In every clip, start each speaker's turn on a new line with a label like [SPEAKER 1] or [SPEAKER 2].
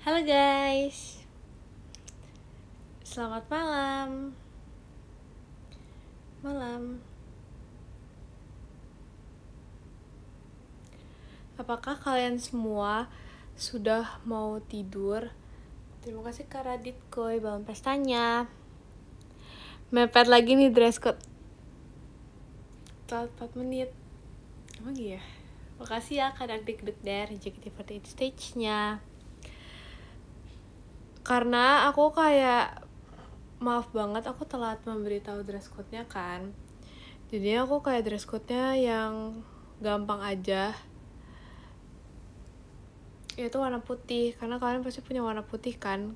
[SPEAKER 1] Halo guys, selamat malam. Apakah kalian semua sudah mau tidur? Terima kasih Kak Radit Koy, bangun pestanya. Mepet lagi nih dress code. Telat 4 menit. Emang iya? Makasih ya Kak Dik dari JKT48 stage-nya. Karena aku kayak maaf banget, aku telat memberitahu dress code-nya kan. Jadi aku kayak dress code-nya yang gampang aja, yaitu warna putih. Karena kalian pasti punya warna putih kan.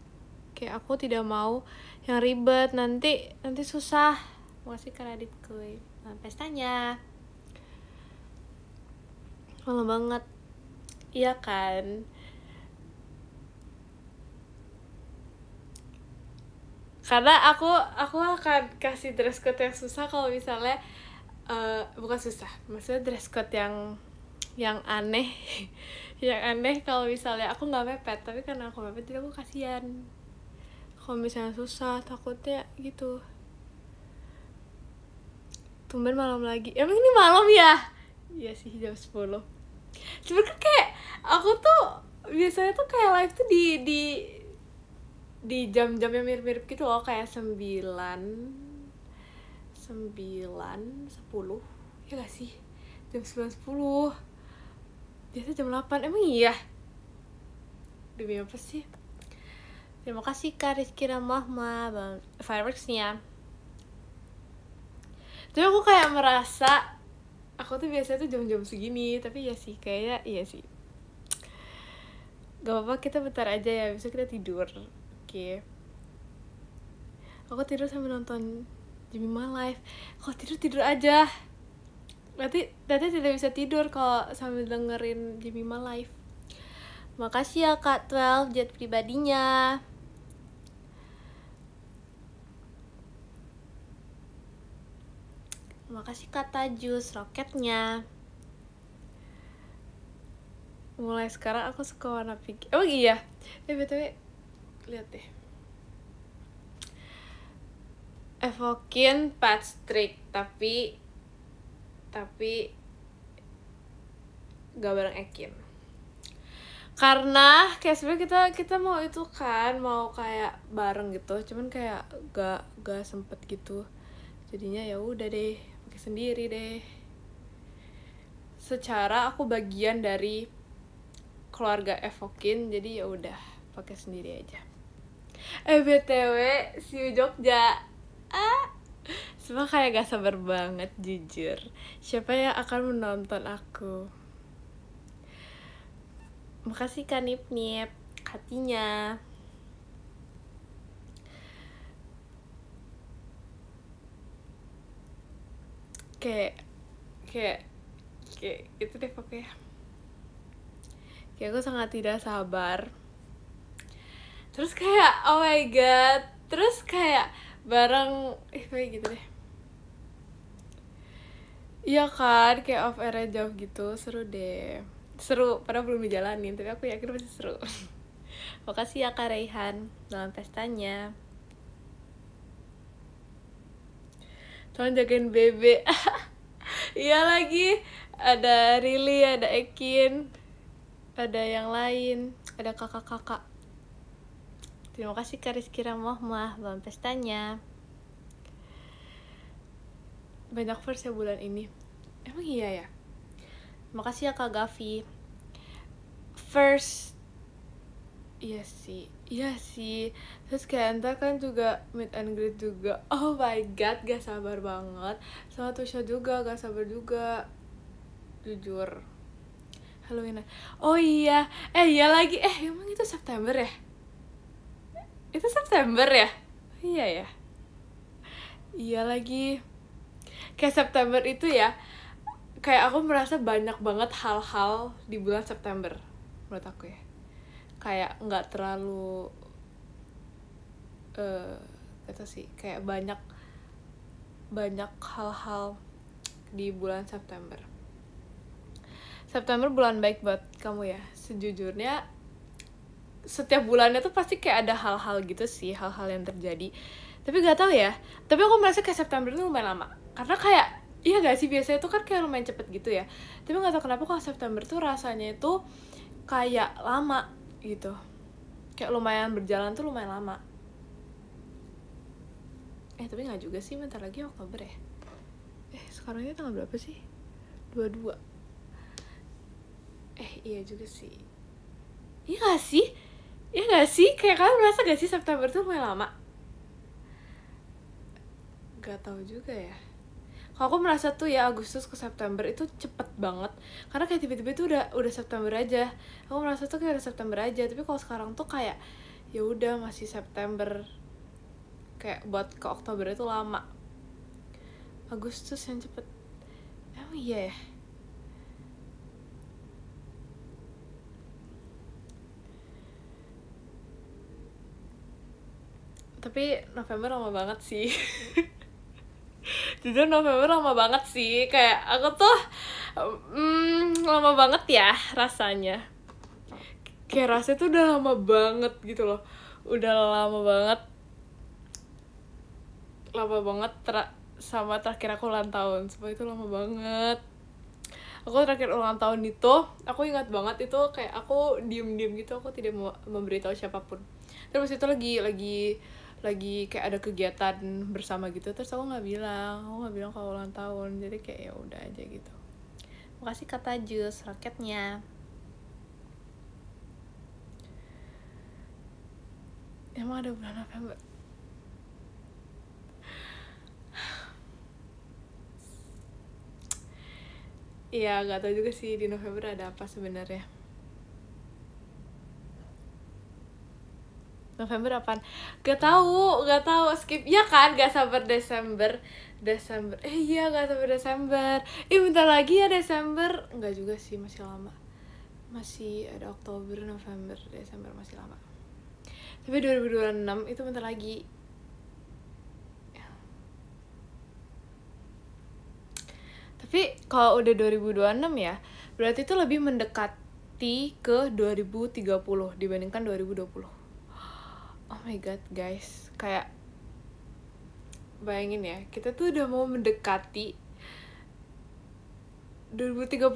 [SPEAKER 1] Kayak aku tidak mau yang ribet, nanti susah. Makasih Kak Radit Kuy. Pestanya malam banget. Iya kan? Karena aku akan kasih dress code yang susah kalau misalnya bukan susah, maksudnya dress code yang aneh yang aneh kalau misalnya aku nggak mepet. Tapi karena aku mepet jadi aku kasihan kalau misalnya susah, takutnya gitu. Tumben malam lagi, emang ini malam ya? Iya sih, jam 10. Cuman kan kayak aku tuh biasanya tuh kayak live tuh di jam-jam yang mirip-mirip gitu loh, kayak 9, 10 ya gak sih? Jam 9, 10 biasa jam 8, emang iya? Demi apa sih? Terima kasih Kak Rizky Ramahma bang fireworksnya. Tapi aku kayak merasa aku tuh biasanya tuh jam-jam segini, tapi ya sih kayaknya iya sih. Gak apa-apa, kita bentar aja ya, besok kita tidur. Oke. Aku tidur sambil nonton Jemima live. Kalau tidur aja. Nanti tidak bisa tidur kalau sambil dengerin Jemima live. Makasih ya Kak 12 jet pribadinya. Makasih Kak Tajus roketnya. Mulai sekarang aku suka warna pink. Oh iya. BTW lihat deh. Evokin Patrick tapi gak bareng Ekin. Karena kayak sebenarnya kita mau itu kan, mau kayak bareng gitu, cuman kayak gak sempet gitu. Jadinya ya udah deh, pakai sendiri deh. Secara aku bagian dari keluarga Evokin, jadi ya udah pakai sendiri aja. BTW see you Jogja. Semua kayak gak sabar banget jujur. Siapa yang akan menonton aku? Makasih Kak Nip hatinya. Kayak itu deh pokoknya. Kayak aku sangat tidak sabar. Terus kayak oh my god, terus kayak bareng kayak gitu deh. Iya kan, kayak off air jauh gitu, seru deh. Seru, padahal belum dijalanin, tapi aku yakin pasti seru. Makasih ya Kak Raihan dalam pestanya. Tolong jagain Bebe. Iya lagi, ada Rili, ada Ekin, ada yang lain, ada kakak-kakak. Terima kasih Kak Rizky Ramahmah dalam pestanya. Banyak first ya bulan ini. Emang iya ya? Makasih ya Kak Gavi. First Iya sih. Terus kayak ntar kan juga meet and greet juga. Oh my god, gak sabar banget. Sama Tusha juga, gak sabar juga. Jujur. Halloween. Oh iya. Iya lagi. Emang itu September ya? Itu September ya? Iya ya. Iya lagi. Kayak September itu ya, kayak aku merasa banyak banget hal-hal di bulan September menurut aku ya. Kayak nggak terlalu kata sih, kayak banyak hal-hal di bulan September. September bulan baik buat kamu ya. Sejujurnya setiap bulannya tuh pasti kayak ada hal-hal gitu sih, hal-hal yang terjadi. Tapi gak tahu ya, tapi aku merasa kayak September itu lumayan lama, karena kayak iya gak sih, biasanya tuh kan kayak lumayan cepet gitu ya, tapi gak tahu kenapa kalau September tuh rasanya itu kayak lama gitu, kayak lumayan berjalan tuh lumayan lama. Tapi nggak juga sih, bentar lagi Oktober ya. Sekarang ini tanggal berapa sih? 22. Iya juga sih. Iya gak sih? Iya gak sih? Kayak kalian merasa gak sih September tuh lumayan lama? Gak tahu juga ya. Kalau aku merasa tuh ya Agustus ke September itu cepet banget, karena kayak tiba-tiba itu udah September aja. Aku merasa tuh kayak udah September aja, tapi kalau sekarang tuh kayak ya udah masih September, kayak buat ke Oktober itu lama. Agustus yang cepet. Emang iya ya? Tapi November lama banget sih. Jujur November lama banget sih. Kayak aku tuh lama banget ya rasanya. Kayak rasanya tuh udah lama banget gitu loh. Udah lama banget. Lama banget sama terakhir aku ulang tahun. Supaya itu lama banget. Aku terakhir ulang tahun itu, aku ingat banget itu kayak aku diem-diem gitu, aku tidak mau memberitahu siapapun. Terus itu lagi kayak ada kegiatan bersama gitu, terus aku nggak bilang kalau ulang tahun, jadi kayak ya udah aja gitu. Makasih kata Jus raketnya. Emang ada bulan November? Iya, nggak tahu juga sih di November ada apa sebenarnya. November apaan? Gak tahu, skip. Ya kan, gak sabar Desember. Iya, gak sabar Desember. Bentar lagi ya Desember. Enggak juga sih, masih lama. Masih ada Oktober, November, Desember, masih lama. Tapi 2026 itu bentar lagi. Tapi kalau udah 2026 ya, berarti itu lebih mendekati ke 2030 dibandingkan 2020. Oh my god guys, kayak bayangin ya, kita tuh udah mau mendekati 2030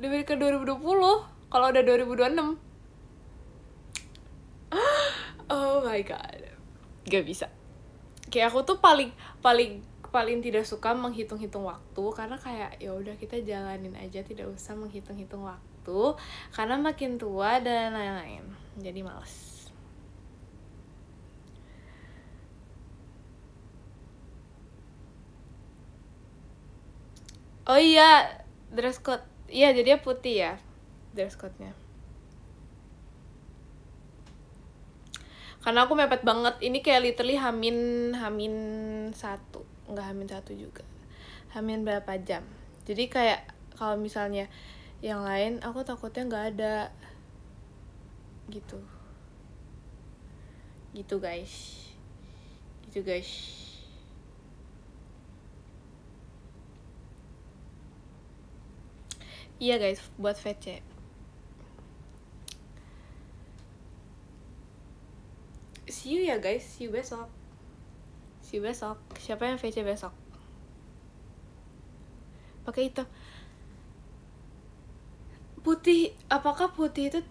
[SPEAKER 1] dibandingkan 2020 kalau udah 2026. Oh my god, gak bisa. Kayak aku tuh paling tidak suka menghitung-hitung waktu, karena kayak ya udah kita jalanin aja, tidak usah menghitung-hitung waktu, karena makin tua dan lain-lain, jadi males. Oh iya, dress code. Iya, jadinya putih ya dress code-nya. Karena aku mepet banget. Ini kayak literally hamin 1. Enggak hamin 1 juga. Hamin berapa jam. Jadi kayak kalau misalnya yang lain aku takutnya nggak ada. Gitu. Gitu guys. Iya guys, buat VC. See you ya guys, see you besok. Siapa yang VC besok? Pakai hitam. Putih, apakah putih itu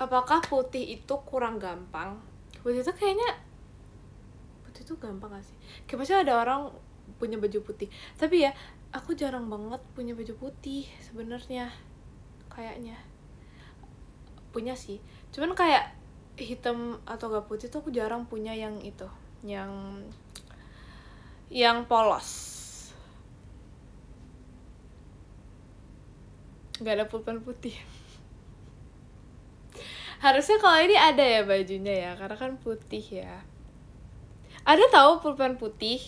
[SPEAKER 1] apakah putih itu kurang gampang? Putih itu kayaknya putih itu gampang gak sih? Kayak pasti ada orang punya baju putih. Tapi ya, aku jarang banget punya baju putih sebenarnya. Kayaknya punya sih. Cuman kayak hitam atau gak putih tuh aku jarang punya yang itu, yang polos. Gak ada pulpen putih. Harusnya kalau ini ada ya bajunya ya, karena kan putih ya. Ada tahu pulpen putih?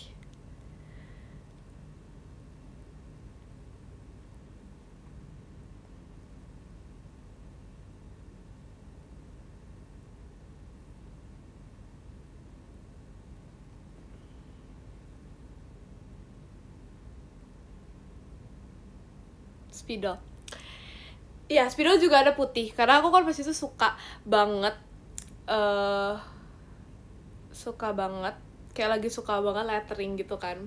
[SPEAKER 1] Spidol. Iya, spidol juga ada putih. Karena aku kan pas itu suka banget kayak lagi suka banget lettering gitu kan.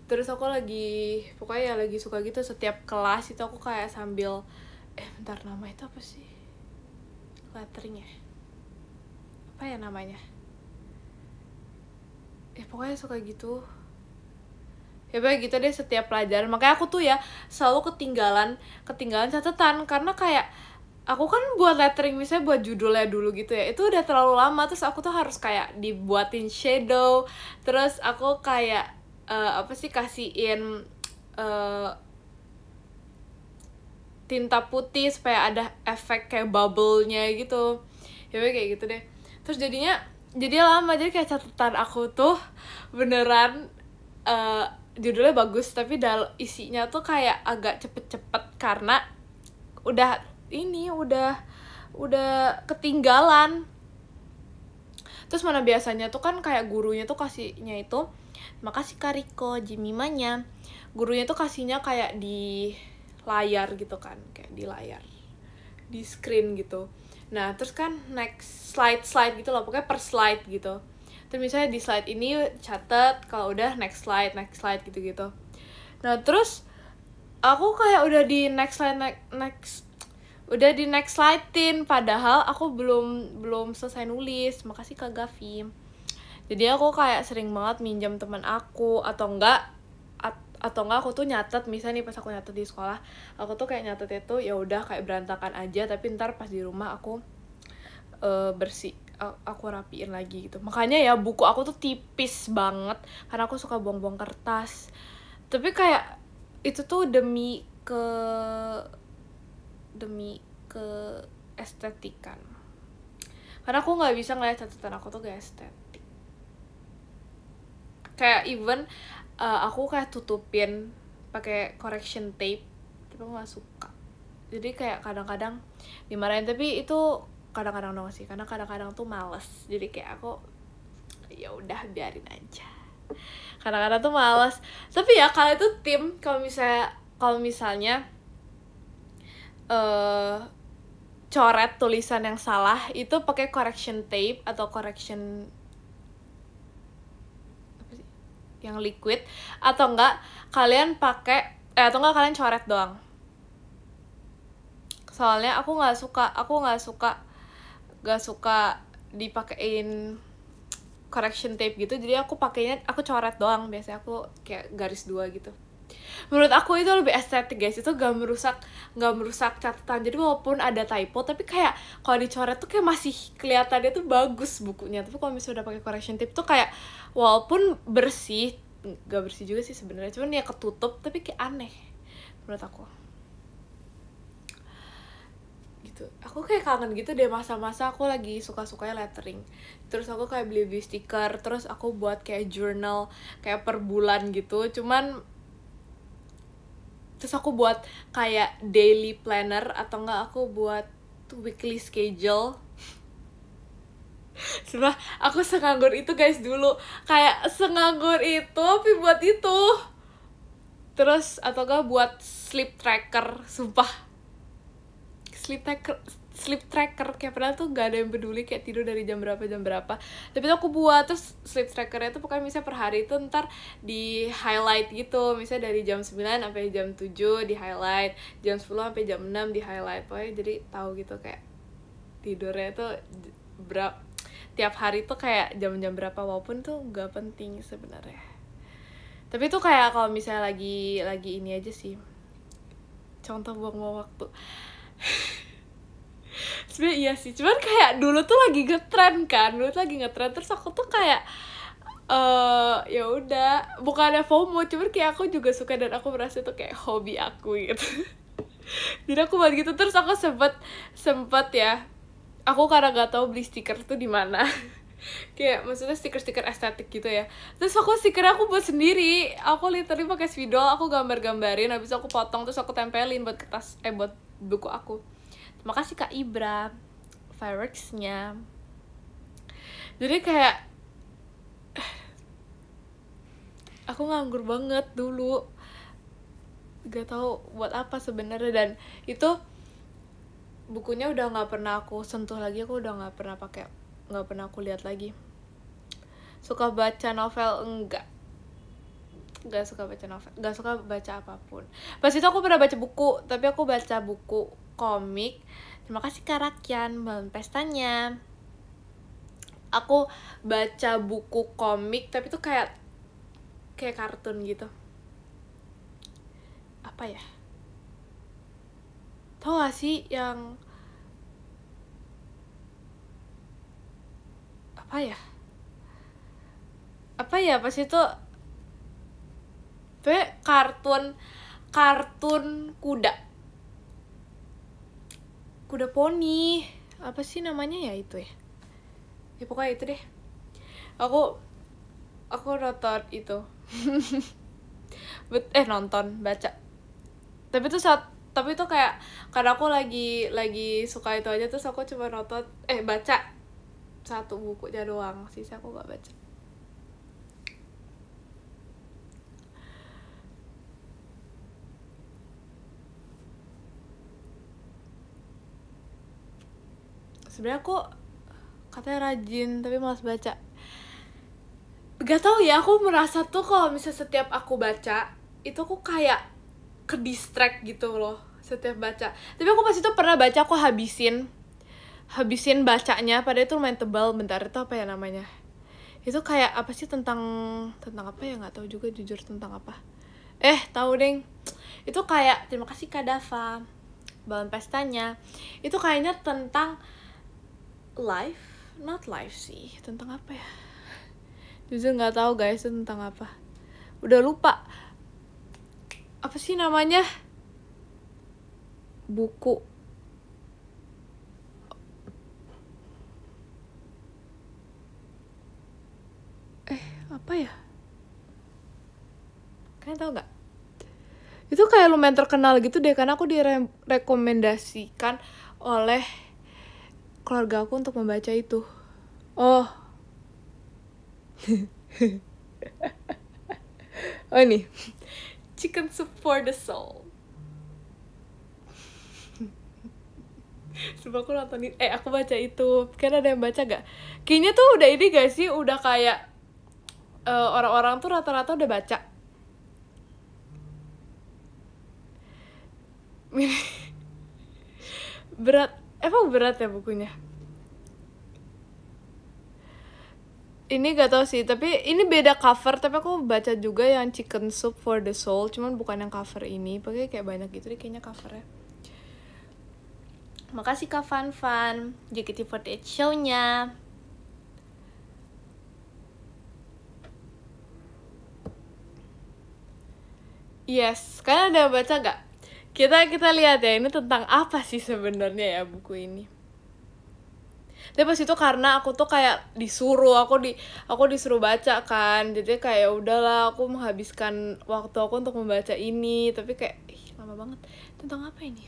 [SPEAKER 1] Terus aku lagi pokoknya ya lagi suka gitu, setiap kelas itu aku kayak sambil bentar, nama itu apa sih letteringnya, apa ya namanya, pokoknya suka gitu ya, kayak gitu deh setiap pelajaran. Makanya aku tuh ya selalu ketinggalan catatan, karena kayak aku kan buat lettering misalnya buat judulnya dulu gitu ya, itu udah terlalu lama, terus aku tuh harus kayak dibuatin shadow, terus aku kayak kasihin tinta putih supaya ada efek kayak bubble-nya gitu ya, kayak gitu deh. Terus jadi lama, jadi kayak catatan aku tuh beneran judulnya bagus tapi isinya tuh kayak agak cepet-cepet karena udah ketinggalan. Terus mana biasanya tuh kan kayak gurunya tuh kasihnya itu, makasih Kariko Jimimanya, gurunya tuh kasihnya kayak di layar gitu kan, kayak di layar, di screen gitu. Nah terus kan next slide gitu loh, pokoknya per slide gitu. Terus misalnya di slide ini catet, kalau udah next slide gitu. Nah terus aku kayak udah di next slide-in, padahal aku belum selesai nulis. Makasih Kak Gavi. Jadi aku kayak sering banget minjam teman aku, atau enggak aku tuh nyatet. Misalnya nih pas aku nyatet di sekolah, aku tuh kayak nyatet itu ya udah kayak berantakan aja, tapi ntar pas di rumah aku aku rapiin lagi gitu. Makanya ya buku aku tuh tipis banget karena aku suka buang-buang kertas. Tapi kayak itu tuh demi keestetikan, karena aku nggak bisa ngeliat catatan aku tuh gak estetik. Kayak even aku kayak tutupin pakai correction tape, tapi aku nggak suka. Jadi kayak kadang-kadang dimarahin, tapi itu kadang-kadang dong sih, karena kadang-kadang tuh males. Jadi kayak aku ya udah biarin aja, kadang-kadang tuh males. Tapi ya kalau itu tim, kalau misalnya coret tulisan yang salah itu pakai correction tape atau correction apa sih, yang liquid, atau enggak kalian kalian coret doang. Soalnya aku nggak suka dipakein correction tape gitu, jadi aku coret doang. Biasanya aku kayak garis 2 gitu. Menurut aku itu lebih estetik guys, itu gak merusak catatan. Jadi walaupun ada typo, tapi kayak kalau dicoret tuh kayak masih kelihatannya tuh bagus bukunya. Tapi kalau misalnya udah pakai correction tape tuh kayak walaupun bersih, gak bersih juga sih sebenarnya, cuman ya ketutup tapi kayak aneh menurut aku gitu. Aku kayak kangen gitu deh masa-masa aku lagi suka-sukanya lettering. Terus aku kayak beli stiker, terus aku buat kayak journal kayak per bulan gitu. Terus aku buat kayak daily planner, atau enggak aku buat weekly schedule. Sebenernya aku senganggur itu guys dulu, kayak senganggur itu tapi buat itu. Terus atau enggak buat sleep tracker, sumpah. Sleep tracker kayak padahal tuh gak ada yang peduli kayak tidur dari jam berapa, tapi tuh aku buat. Terus sleep trackernya tuh pokoknya misalnya per hari itu ntar di highlight gitu, misalnya dari jam 9 sampai jam 7 di highlight, jam 10 sampai jam 6 di highlight. Pokoknya jadi tahu gitu kayak tidurnya tuh tiap hari tuh kayak jam-jam berapa, walaupun tuh gak penting sebenarnya. Tapi tuh kayak kalau misalnya lagi ini aja sih, contoh buang waktu. Sebenernya iya sih, cuman kayak dulu tuh lagi ngetren kan, terus aku tuh kayak ya udah, bukan ada FOMO, cuman kayak aku juga suka dan aku merasa itu kayak hobi aku gitu. Jadi aku buat gitu. Terus aku sempet ya, aku karena gak tahu beli stiker tuh di mana. Kayak maksudnya stiker estetik gitu ya. Terus stikernya aku buat sendiri. Aku literally pakai spidol, aku gambar-gambarin, habis aku potong, terus aku tempelin buat kertas buat buku aku. Terima kasih Kak Ibra fireworks-nya. Jadi kayak aku nganggur banget dulu, gak tahu buat apa sebenarnya. Dan itu bukunya udah nggak pernah aku sentuh lagi, aku udah nggak pernah aku lihat lagi. Suka baca novel nggak suka baca novel, nggak suka baca apapun. Pas itu aku pernah baca buku, tapi aku baca buku komik. Terima kasih Kak Rakyan, Malam Pestanya. Aku baca buku komik tapi tuh kayak kartun gitu. Apa ya, tau gak sih yang apa ya pas itu kartun kuda poni, apa sih namanya ya itu ya pokoknya itu deh. Aku nonton itu nonton baca, tapi tuh kayak karena aku lagi suka itu aja, terus aku cuma nonton baca satu bukunya doang, sisa aku gak baca. Sebenarnya aku katanya rajin tapi malas baca. Gak tau ya, aku merasa tuh kalau misalnya setiap aku baca itu aku kayak ke distract gitu loh setiap baca. Tapi aku pas itu pernah baca, aku habisin bacanya, padahal itu lumayan tebal. Bentar, itu apa ya namanya, itu kayak apa sih, tentang apa ya, nggak tahu juga jujur tentang apa. Tahu deng, itu kayak, terima kasih Kak Dava, Malam Pestanya. Itu kayaknya tentang not life sih, tentang apa ya, jujur nggak tahu guys itu tentang apa, udah lupa apa sih namanya buku. Apa ya, kalian tahu nggak? Itu kayak lumayan terkenal gitu deh, karena aku direkomendasikan oleh keluarga aku untuk membaca itu. Oh ini Chicken Soup for the Soul. Coba aku nontonin, aku baca itu. Kan ada yang baca gak? Kayaknya tuh udah ini gak sih, udah kayak orang-orang tuh rata-rata udah baca. Emang berat ya bukunya? Ini gak tau sih, tapi ini beda cover. Tapi aku baca juga yang Chicken Soup for the Soul, cuman bukan yang cover ini. Pokoknya kayak banyak gitu deh kayaknya covernya. Makasih Kak Fan JKT48 show-nya. Yes, kalian ada baca gak? Kita lihat ya, ini tentang apa sih sebenarnya ya buku ini. Tapi pas itu karena aku tuh kayak disuruh, aku disuruh baca kan, jadi kayak udahlah aku menghabiskan waktu aku untuk membaca ini. Tapi kayak lama banget. Tentang apa ini?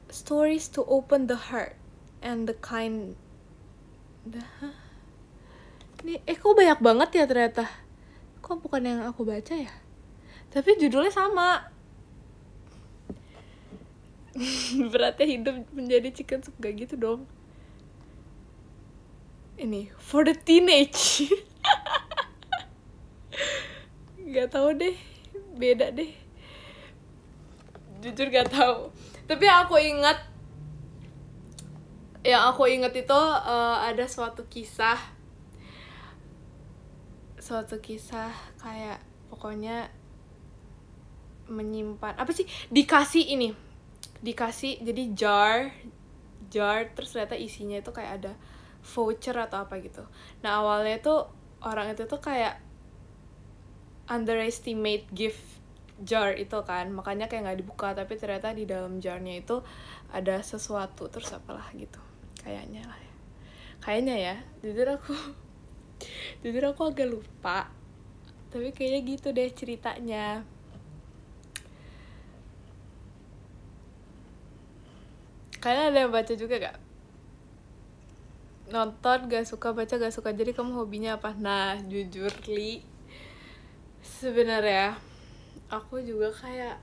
[SPEAKER 1] Stories to open the heart and the kind. Ini kok banyak banget ya ternyata. Kok bukan yang aku baca ya? Tapi judulnya sama. Beratnya hidup menjadi chicken soup, gak gitu dong. Ini for the teenage. Gak tahu deh, beda deh. Jujur gak tahu. Tapi yang aku ingat itu ada suatu kisah kayak pokoknya menyimpan apa sih, dikasih jadi jar terus ternyata isinya itu kayak ada voucher atau apa gitu. Nah awalnya tuh orang itu tuh kayak underestimate gift jar itu kan, makanya kayak nggak dibuka. Tapi ternyata di dalam jarnya itu ada sesuatu, terus apalah gitu kayaknya ya. jujur aku agak lupa, tapi kayaknya gitu deh ceritanya. Kalian ada yang baca juga gak? Nonton gak suka, baca gak suka, jadi kamu hobinya apa? Nah jujur Li, sebenarnya aku juga kayak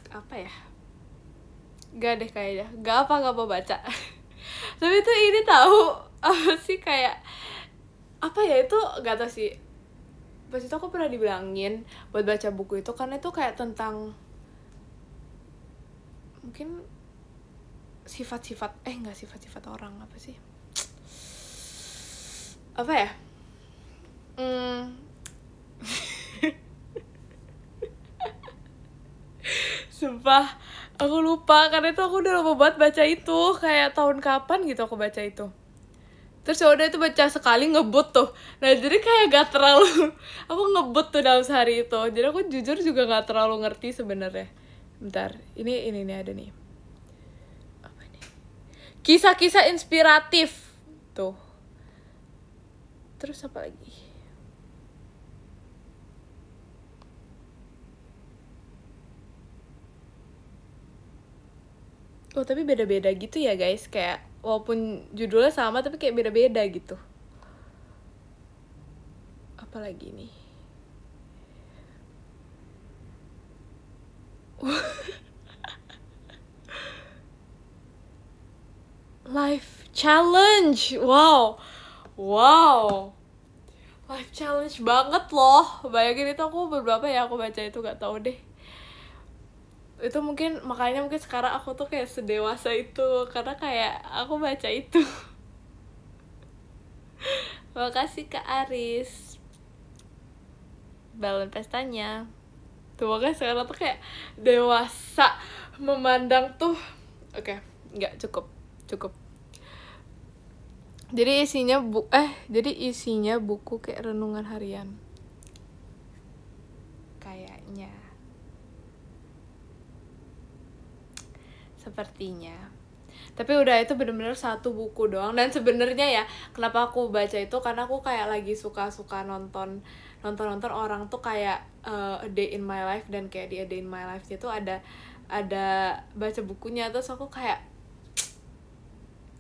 [SPEAKER 1] apa ya, Gak deh kayaknya, gak mau baca. Tapi itu ini tahu apa sih, kayak apa ya, itu gak tau sih. Pas itu aku pernah dibilangin buat baca buku itu karena itu kayak tentang mungkin sifat-sifat nggak sifat-sifat orang, apa sih, apa ya, sumpah aku lupa karena itu aku udah lama banget baca itu, kayak tahun kapan gitu aku baca itu. Terus ya udah itu baca sekali ngebut tuh. Nah jadi kayak gak terlalu aku ngebut tuh dalam sehari itu. Jadi aku jujur juga gak terlalu ngerti sebenarnya. Bentar, ini nih ada nih. Apa nih? Kisah-kisah inspiratif tuh. Terus apa lagi? Oh tapi beda-beda gitu ya guys, kayak walaupun judulnya sama tapi kayak beda-beda gitu. Apa lagi nih? Life challenge, wow, life challenge banget loh. Bayangin itu aku beberapa ya aku baca itu, gak tahu deh. Itu mungkin makanya mungkin sekarang aku tuh kayak sedewasa itu karena kayak aku baca itu. Makasih Kak Aris, balon pestanya tuh. Makanya sekarang tuh kayak dewasa memandang tuh. Oke, nggak cukup. Jadi isinya buku kayak renungan harian kayaknya, sepertinya. Tapi udah, itu bener-bener satu buku doang. Dan sebenarnya ya kenapa aku baca itu karena aku kayak lagi suka nonton orang tuh kayak A Day in My Life, dan kayak di A Day in My Life itu ada baca bukunya. Terus aku kayak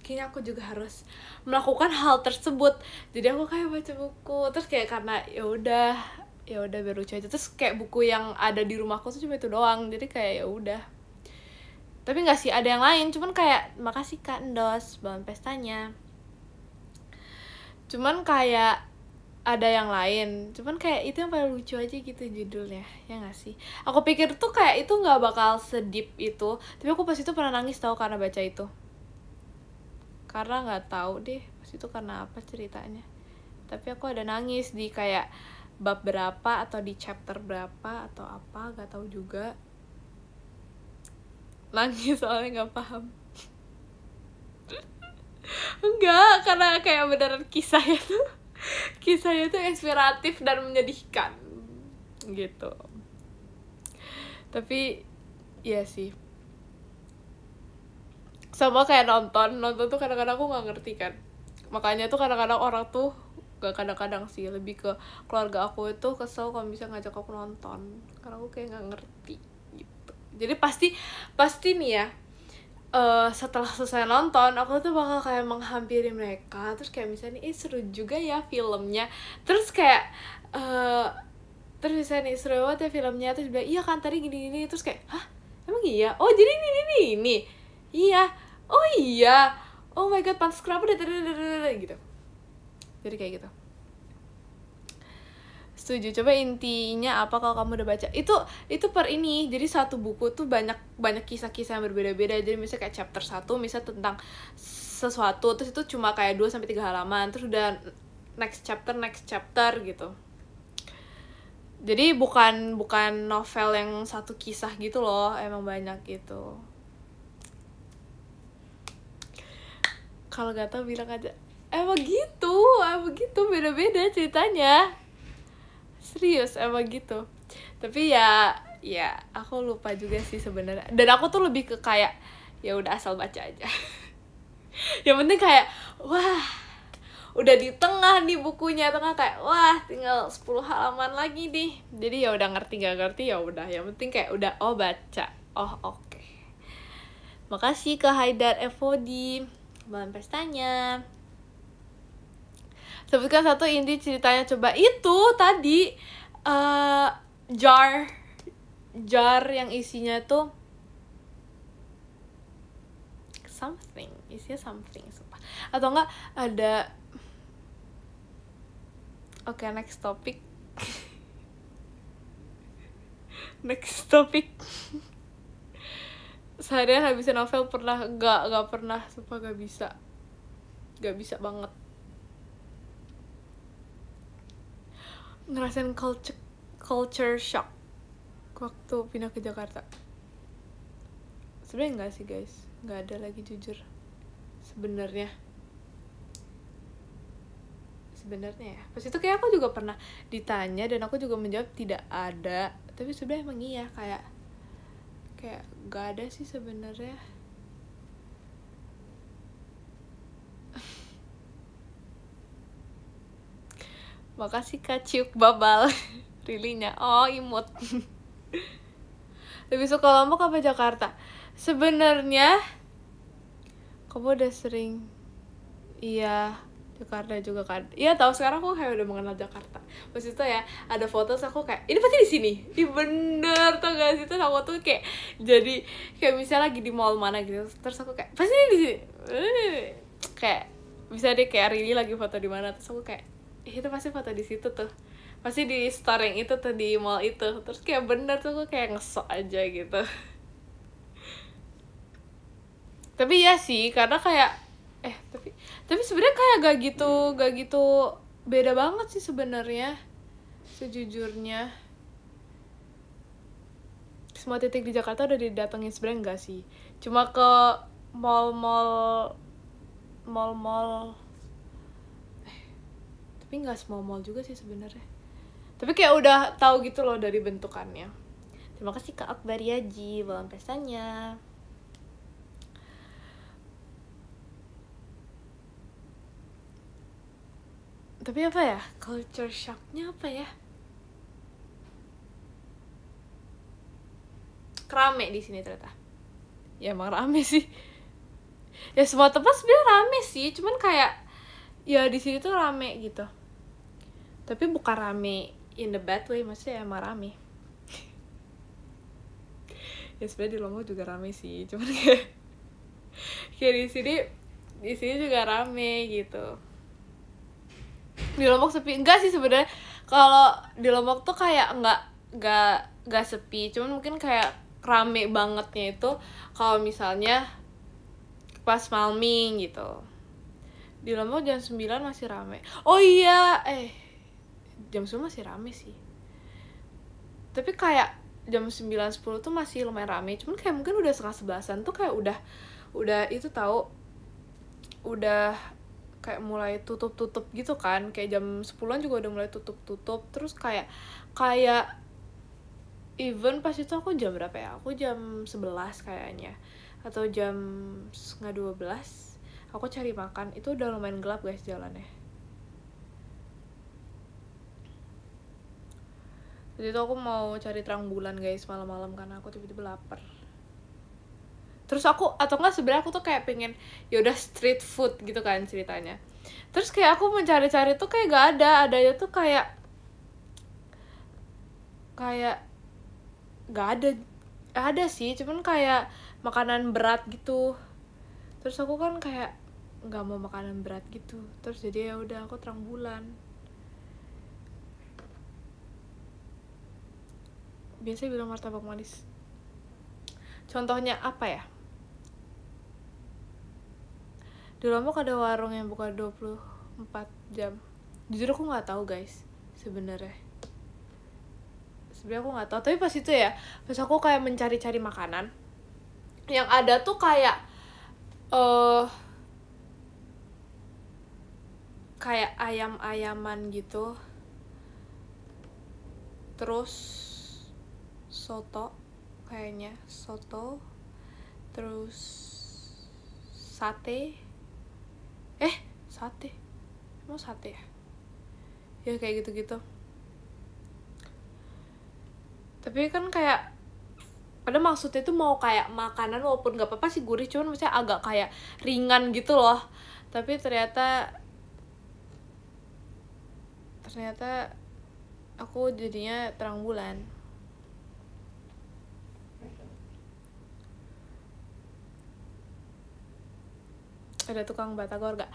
[SPEAKER 1] kayaknya aku juga harus melakukan hal tersebut. Jadi aku kayak baca buku. Terus kayak karena ya udah biar lucu aja. Terus kayak buku yang ada di rumahku tuh cuma itu doang. Jadi kayak ya udah. Tapi nggak sih, ada yang lain. Cuman kayak makasih Kak Ndos, balon pestanya. Cuman kayak ada yang lain. Cuman kayak itu yang paling lucu aja gitu judulnya. Ya nggak sih? Aku pikir tuh kayak itu nggak bakal sedip itu. Tapi aku pas itu pernah nangis tau karena baca itu. Karena nggak tahu deh pas itu karena apa ceritanya, tapi aku ada nangis di kayak bab berapa atau di chapter berapa atau apa, nggak tahu juga. Nangis soalnya nggak paham. Enggak, karena kayak beneran kisahnya tuh inspiratif dan menyedihkan gitu. Tapi iya sih, sama kayak nonton tuh kadang-kadang aku nggak ngerti kan. Makanya tuh kadang-kadang orang tuh gak kadang-kadang sih, lebih ke keluarga aku itu kesel kalau bisa ngajak aku nonton karena aku kayak nggak ngerti gitu. Jadi pasti nih ya, setelah selesai nonton aku tuh bakal kayak menghampiri mereka, terus kayak misalnya seru juga ya filmnya, terus kayak terus misalnya seru banget ya filmnya, terus bilang iya kan tadi gini terus kayak hah emang iya, oh jadi ini iya, oh iya, oh my god pantas kenapa udah gitu. Jadi kayak gitu. Setuju. Coba intinya apa kalau kamu udah baca itu per ini. Jadi satu buku tuh banyak kisah-kisah yang berbeda-beda. Jadi misalnya kayak chapter 1 misalnya tentang sesuatu, terus itu cuma kayak 2-3 halaman, terus udah next chapter gitu. Jadi bukan novel yang satu kisah gitu loh, emang banyak gitu. Kalau gak tau bilang aja. Emang gitu beda-beda ceritanya. Serius emang gitu. Tapi ya aku lupa juga sih sebenarnya. Dan aku tuh lebih ke kayak ya udah asal baca aja. Yang penting kayak wah, udah di tengah nih bukunya, kayak wah tinggal 10 halaman lagi nih. Jadi ya udah ngerti gak ngerti ya udah. Yang penting kayak udah baca. Oke. Makasih ke Haidar Evodi, balon pestanya. Sebutkan satu inti ceritanya coba. Itu tadi jar yang isinya tuh something sumpah. Atau enggak ada oke, next topic. Next topic. Seharian habisin novel pernah? Gak pernah, sumpah gak bisa banget. Ngerasain culture shock waktu pindah ke Jakarta. Sebenarnya enggak sih guys, nggak ada lagi jujur. Sebenarnya ya pas itu kayak aku juga pernah ditanya dan aku juga menjawab tidak ada, tapi sebenarnya emang iya, kayak nggak ada sih sebenarnya. Makasih Kak Ciuk Babal. Rilinya imut. Lebih suka Lombok apa Jakarta? Sebenarnya kamu udah sering. Iya, Jakarta juga kan. Iya, tahu sekarang aku kayak udah mengenal Jakarta. Pas itu ya ada foto terus aku kayak ini pasti di sini. Ih bener tuh guys, itu aku tuh kayak jadi kayak misalnya lagi di mall mana gitu. Terus aku kayak pasti di sini. Kayak bisa deh kayak Rili lagi foto di mana, terus aku kayak itu pasti foto di situ tuh. Pasti di store yang itu tuh, di mall itu. Terus kayak bener tuh aku kayak ngesok aja gitu. Tapi ya sih, karena kayak tapi sebenarnya kayak gak gitu beda banget sih sebenarnya, sejujurnya. Semua titik di Jakarta udah didatengin sebenarnya enggak sih, cuma ke mall tapi nggak semua mall juga sih sebenarnya, tapi kayak udah tahu gitu loh dari bentukannya. Terima kasih Kak Akbar Yaji, belum pestanya. Tapi apa ya, culture shocknya apa ya? Rame di sini ternyata. Ya emang rame sih. Ya semua tempat sebenarnya rame sih, cuman kayak ya di sini tuh rame gitu. Tapi bukan rame in the bad way, maksudnya emang rame. Ya sebenarnya di Lombok juga rame sih, cuman kayak di sini juga rame gitu. Di Lombok sepi enggak sih sebenarnya. Kalau di Lombok tuh kayak enggak sepi, cuman mungkin kayak rame bangetnya itu kalau misalnya pas Malming gitu. Di Lombok jam 9 masih rame. Oh iya, jam 9 masih rame sih. Tapi kayak jam 9-10 tuh masih lumayan rame. Cuman kayak mungkin udah setengah 11-an tuh kayak udah itu tahu, udah kayak mulai tutup gitu kan. Kayak jam 10-an juga udah mulai tutup. Terus kayak even pas itu aku jam berapa ya? Aku jam 11 kayaknya, atau jam setengah 12 aku cari makan, itu udah lumayan gelap guys jalannya. Jadi itu aku mau cari terang bulan guys malam-malam karena aku tiba-tiba lapar. Terus aku atau enggak sebenarnya aku tuh kayak pengen ya udah street food gitu kan ceritanya. Terus kayak aku mencari-cari tuh kayak gak adanya tuh kayak gak ada sih, cuman kayak makanan berat gitu. Terus aku kan kayak nggak mau makanan berat gitu, terus jadi ya udah aku terang bulan. Biasanya bilang martabak manis. Contohnya apa ya? Di Lombok ada warung yang buka 24 jam. Jujur aku nggak tahu guys sebenarnya aku nggak tahu. Tapi pas itu ya, pas aku kayak mencari-cari makanan, yang ada tuh kayak kayak ayam-ayaman gitu, terus soto, terus sate emang sate ya kayak gitu-gitu. Tapi kan kayak pada maksudnya tuh mau kayak makanan walaupun gak apa-apa sih gurih, cuman maksudnya agak kayak ringan gitu loh. Tapi ternyata aku jadinya terang bulan. Ada tukang batagor gak?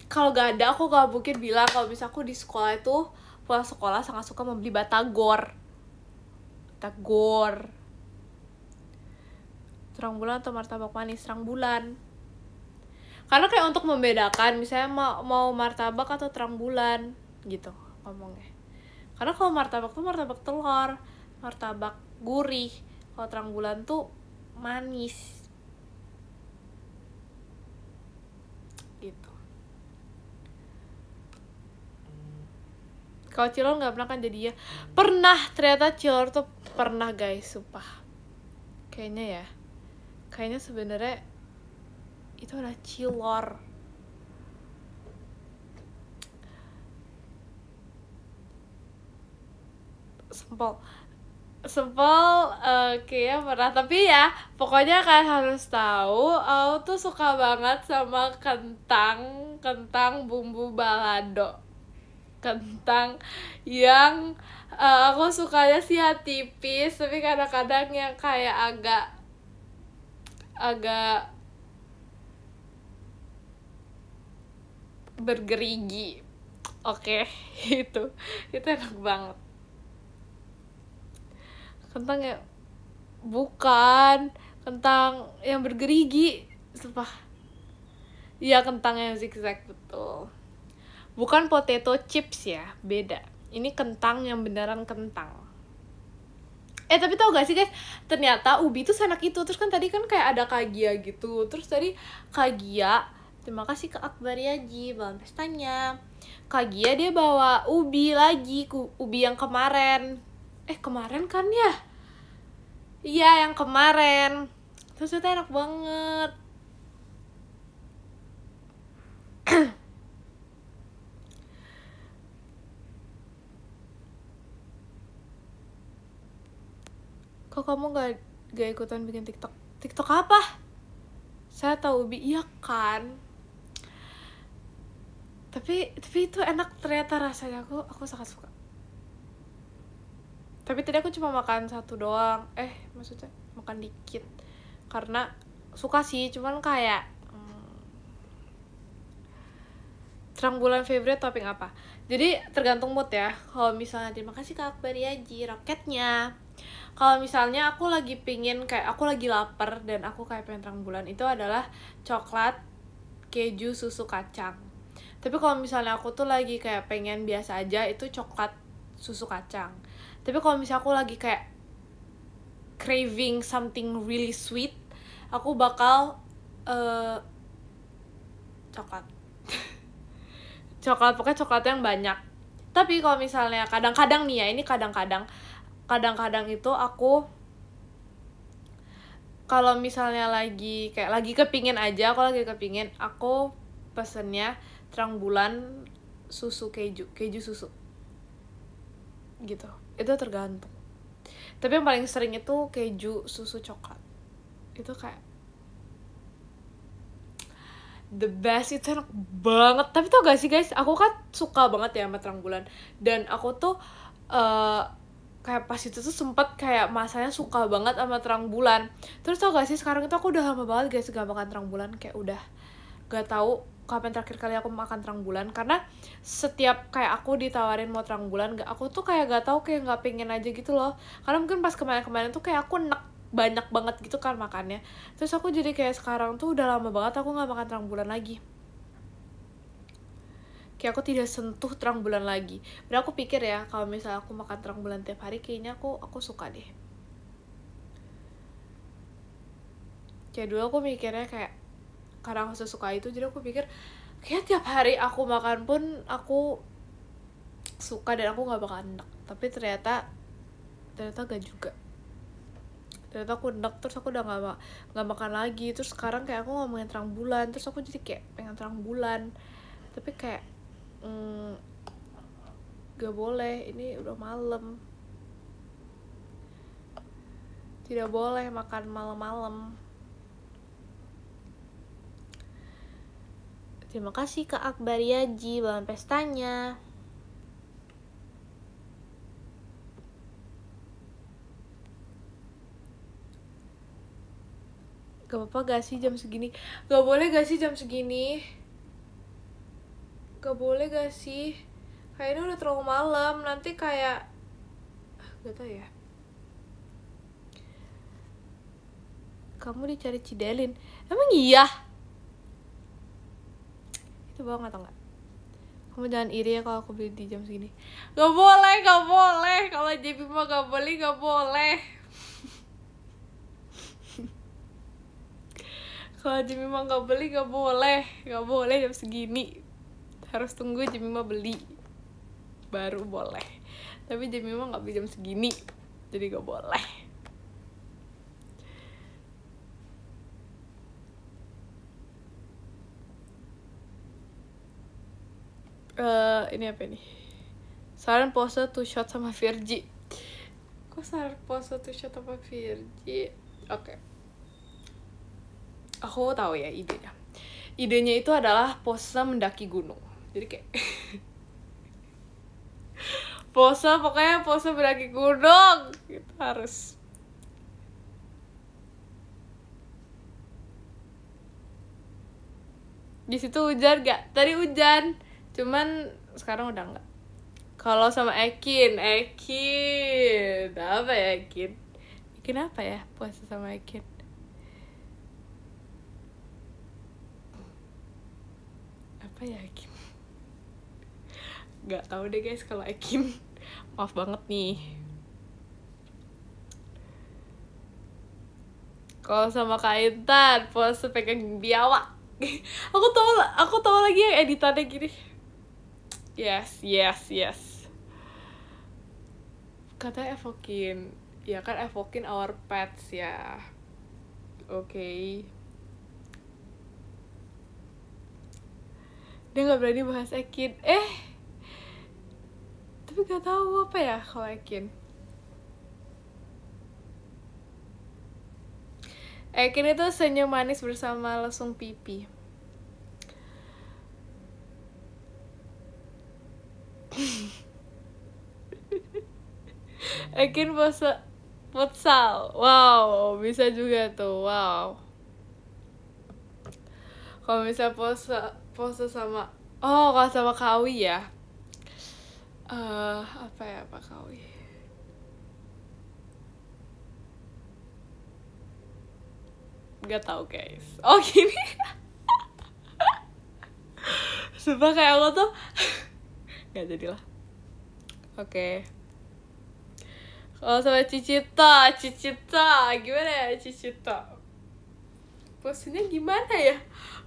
[SPEAKER 1] Kalau gak ada, aku gak mungkin bilang kalau misalnya aku di sekolah itu pulang sekolah sangat suka membeli batagor. Terang bulan atau martabak manis? Terang bulan. Karena kayak untuk membedakan, misalnya mau martabak atau terang bulan gitu ngomongnya. Karena kalau martabak tuh martabak telur, martabak gurih. Kalau terang bulan tuh manis gitu. Kalau cilor nggak pernah kan jadinya? Pernah, ternyata cilor tuh pernah guys, sumpah. Kayaknya sebenarnya itu adalah cilor. Sempol kayaknya pernah, tapi ya pokoknya kalian harus tahu, aku tuh suka banget sama kentang bumbu balado. Kentang yang aku sukanya sih ya tipis, tapi kadang-kadang yang kayak agak bergerigi. Oke. itu enak banget. Kentang ya bukan kentang yang bergerigi, sumpah. Iya, kentang yang zigzag, betul. Bukan potato chips ya, beda. Ini kentang yang beneran kentang. Tapi tau gak sih guys, ternyata ubi tuh senak itu. Terus kan tadi kan kayak ada Kagia gitu. Terus tadi Kagia, terima kasih ke Akbar Yaji bawa pestanya. Kagia dia bawa ubi lagi, ubi yang kemarin. Kemarin kan ya? Iya, yang kemarin. Terus itu enak banget. Kok kamu gak ikutan bikin TikTok? TikTok apa? Saya tahu ubi, iya kan? Tapi itu enak ternyata rasanya, aku sangat suka. Tapi tadi aku cuma makan satu doang. Maksudnya makan dikit. Karena suka sih, cuman kayak terang bulan favorite topping apa? Jadi tergantung mood ya. Kalau misalnya terima kasih Kak Akbar Yaji roketnya. Kalau misalnya aku lagi pingin, kayak aku lagi lapar dan aku kayak pengen terang bulan, itu adalah coklat keju susu kacang. Tapi kalau misalnya aku tuh lagi kayak pengen biasa aja, itu coklat susu kacang. Tapi kalau misalnya aku lagi kayak craving something really sweet, aku bakal coklat. Pokoknya coklat yang banyak. Tapi kalau misalnya kadang-kadang nih ya, ini kadang-kadang itu aku kalau misalnya lagi kepingin aja, aku pesennya terang bulan susu keju susu gitu. Itu tergantung. Tapi yang paling sering itu keju susu coklat. Itu kayak the best, itu enak banget. Tapi tau gak sih guys, aku kan suka banget ya sama terang bulan. Dan aku tuh kayak pas itu tuh sempet kayak masanya suka banget sama terang bulan. Terus tau gak sih, sekarang itu aku udah lama banget guys gak makan terang bulan. Kayak udah gak tahu kapan terakhir kali aku makan terang bulan. Karena setiap kayak aku ditawarin mau terang bulan, aku tuh kayak gak tahu, kayak gak pengen aja gitu loh. Karena mungkin pas kemarin-kemarin tuh kayak aku banyak banget gitu kan makannya. Terus aku jadi kayak sekarang tuh udah lama banget aku gak makan terang bulan lagi. Kayak aku tidak sentuh terang bulan lagi. Padahal aku pikir ya, kalau misalnya aku makan terang bulan tiap hari, kayaknya aku suka deh. Kayak dulu aku mikirnya kayak, karena aku suka itu, jadi aku pikir kayak tiap hari aku makan pun aku suka dan aku gak bakal enak. Tapi ternyata gak juga. Ternyata aku enak, terus aku udah gak makan lagi. Terus sekarang kayak aku ngomongin terang bulan, terus aku jadi kayak pengen terang bulan. Tapi kayak gak boleh, ini udah malam, tidak boleh makan malam-malam. Terima kasih Kak Akbar Yaji bahan pestanya. Gak apa-apa gak sih jam segini? Gak boleh gak sih jam segini? Gak boleh gak sih? Kayaknya udah terlalu malam. Nanti kayak gak tau ya. Kamu dicari Cidelin. Emang iya? Itu bohong atau enggak? Kamu jangan iri ya kalau aku beli di jam segini. Gak boleh, gak boleh. Kalau JP mah gak boleh, gak boleh. Kalau JP mah gak beli, gak boleh. Gak boleh jam segini. Harus tunggu JP mah beli baru boleh. Tapi JP mah gak beli jam segini, jadi gak boleh. Ini apa ini? Saran pose 2 shot sama Virgi. Kok saran pose 2 shot sama Virgi? Oke. Aku tahu ya idenya. Idenya itu adalah pose mendaki gunung. Jadi kayak pokoknya pose mendaki gunung. Gitu harus. Di situ hujan gak? Tadi hujan. Cuman sekarang udah enggak. Kalau sama Ekin apa ya Ekin? Ekin apa ya puasa sama Ekin? Apa ya Ekin? Gak tahu deh guys kalau Ekin. Maaf banget nih. Kalau sama Kak Intan puasa pegang biawak. aku tahu lagi yang editannya gini. Yes. Katanya evokin. Ya kan evokin our pets ya. Oke. Dia gak berani bahas Ekin. Tapi gak tahu apa ya kalau Ekin. Ekin itu senyum manis bersama lesung pipi. Ekin pose futsal. Wow, bisa juga tuh. Wow. Kalau misalnya pose sama kalau sama Kawi ya. Apa ya Pak Kawi? Gak tau guys. Oh gini. Sumpah kayak lo tuh gak jadilah. Oke. Kalau sama Cicita gimana ya Cicita? Posenya gimana ya?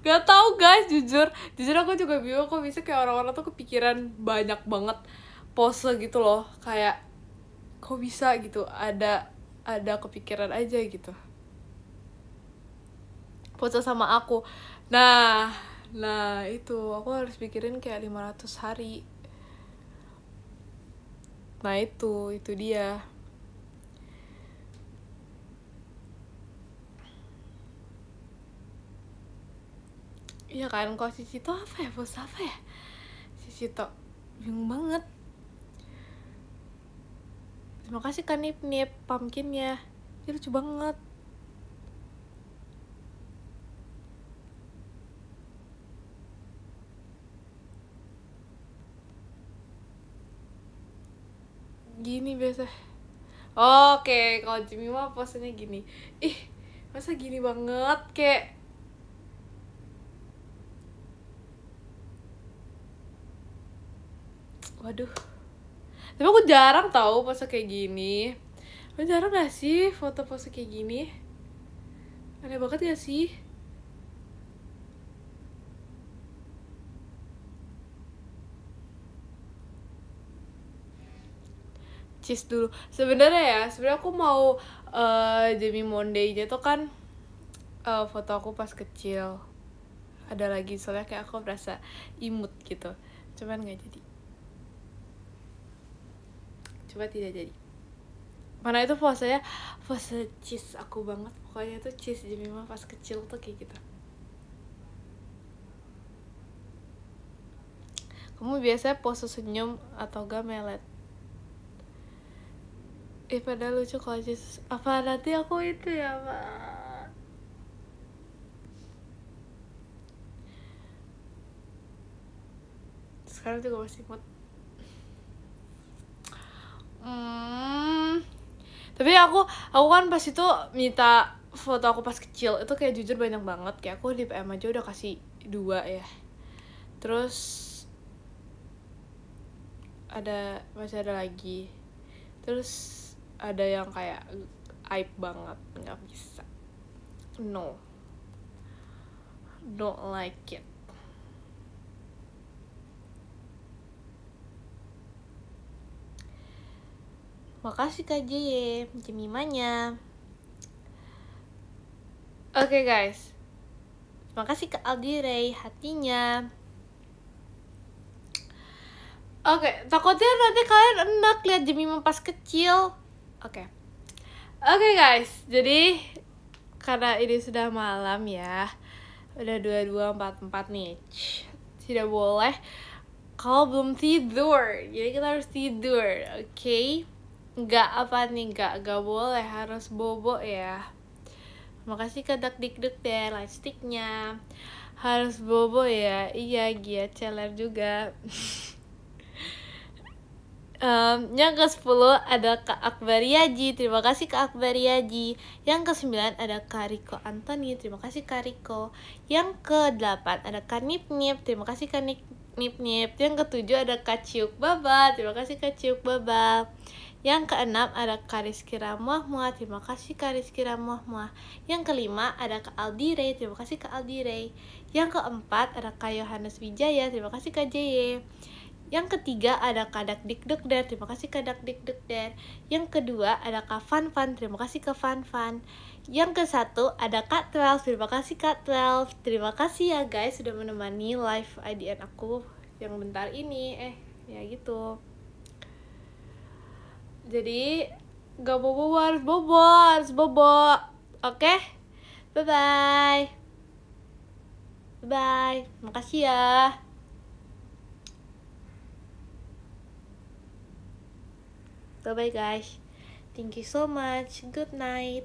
[SPEAKER 1] Gak tau guys, jujur aku juga bingung kok bisa kayak orang-orang tuh kepikiran banyak banget pose gitu loh, kayak kok bisa gitu, ada kepikiran aja gitu pose sama aku. Nah itu aku harus pikirin kayak 500 hari. Nah itu dia. Iya kan, kalau Cicito apa ya, pose apa ya Cicito, bingung banget. Terima kasih kan Nip pumpkinnya, dia lucu banget. Gini biasa. Oke, kalau Jimmy mah posenya gini. Masa gini banget kayak. Waduh. Tapi aku jarang tahu pose kayak gini. Aku jarang gak sih foto pose kayak gini? Aneh banget gak sih? Cheese dulu. Sebenarnya aku mau Jamie Monday-nya tuh kan foto aku pas kecil. Ada lagi soalnya kayak aku berasa imut gitu. Cuman gak jadi. Coba tidak jadi. Mana itu posenya pose cheese aku banget. Pokoknya tuh cheese Jamie mah pas kecil tuh kayak gitu. Kamu biasanya pose senyum atau gak melet? Padahal lucu kalau cheese. Apa nanti aku itu ya Pak? sekarang juga masih mood. Tapi aku kan pas itu minta foto aku pas kecil itu kayak jujur banyak banget, kayak aku di PM aja udah kasih 2 ya. Terus masih ada lagi. Terus ada yang kayak aib banget, nggak bisa. No, don't like it. Makasih Kak J, Jemimanya. Oke guys, makasih ke Aldi Ray hatinya. Oke, takutnya nanti kalian enak lihat Jemima pas kecil. Oke guys, jadi karena ini sudah malam ya, udah 22.44 nih. Tidak boleh kalau belum tidur, jadi kita harus tidur, oke? Nggak boleh, harus bobo ya. Makasih ke Dikduk deh, lightsticknya. Harus bobo ya, iya Gia Celer juga. Yang ke-10 ada Kak Akbariaji, terima kasih Kak Akbariaji. Yang ke-9 ada Kak Riko Antoni, terima kasih Kak Riko. Yang ke-8 ada Kak Nip Nip, terima kasih Kak Nip Nip. Yang ke-7 ada Kak Ciuk Baba, terima kasih Kak Ciuk Baba. Yang ke-6 ada Kak Rizky Ramuah, terima kasih Kak Rizky Ramuah. Yang ke-5 ada Kak Aldi Ray, terima kasih Kak Aldi Ray. Yang ke-4 ada Kak Yohanes Wijaya, terima kasih Kak Jeye. Yang ketiga ada Kak Dikduk Der, terima kasih Kak Dikduk Der. Yang kedua ada Kak Fan Fan, terima kasih Kak Fan Fan. Yang ke-1 ada Kak 12, terima kasih Kak 12. Terima kasih ya guys sudah menemani live IDN aku yang bentar ini. Ya gitu. Jadi gak bobo, harus bobo. Oke? Bye. Makasih ya. Bye guys. Thank you so much. Good night.